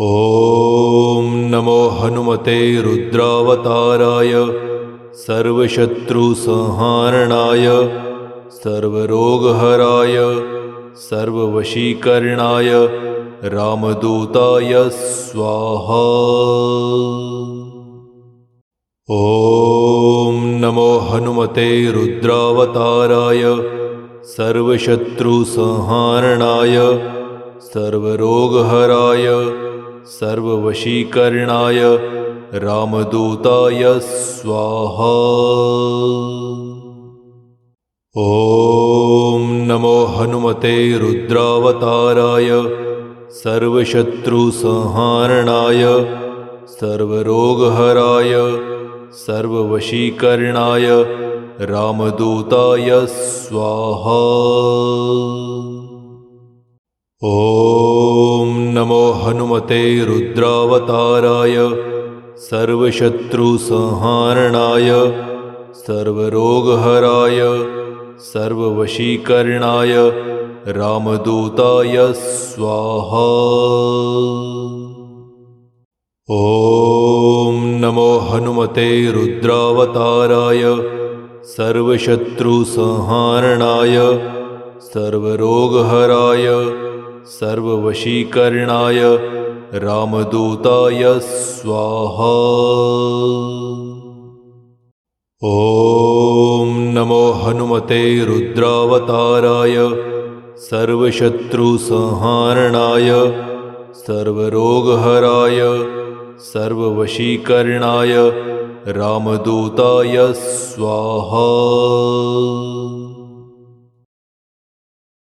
ॐ नमो हनुमते रुद्रावताराय सर्वशत्रुसंहारणाय सर्वरोगहराय सर्ववशीकरणाय रामदूताय स्वाहा। ॐ नमो हनुमते रुद्रावताराय सर्वशत्रुसंहारणाय सर्वरोगहराय सर्ववशीकरणाय रामदूताय स्वाहा। ॐ नमो हनुमते रुद्रावताराय सर्वशत्रुसंहारणाय सर्वरोगहराय सर्ववशीकरणाय रामदूताय स्वाहा। ॐ नमो हनुमते रुद्रावताराय सर्वशत्रुसंहारणाय सर्वरोगहराय सर्ववशीकरणाय रामदूताय स्वाहा। ॐ नमो हनुमते रुद्रावताराय सर्वशत्रुसंहारणाय सर्वरोगहराय सर्ववशीकरणाय रामदूताय स्वाहा। ॐ नमो हनुमते रुद्रावताराय सर्वशत्रुसंहारणाय सर्वरोगहराय सर्ववशीकरणाय रामदूताय स्वाहा। ॐ नमो हनुमते रुद्रावताराय सर्वशत्रुसंहारणाय सर्वरोगहराय सर्ववशीकरणाय रामदूताय स्वाहा। ॐ नमो हनुमते रुद्रावताराय सर्वशत्रुसंहारणाय सर्वरोगहराय सर्ववशीकरणाय ॐ नमो हनुमते रुद्रावताराय सर्वशत्रुसंहारणाय सर्वरोगहराय सर्ववशीकरणाय रामदूताय स्वाहा।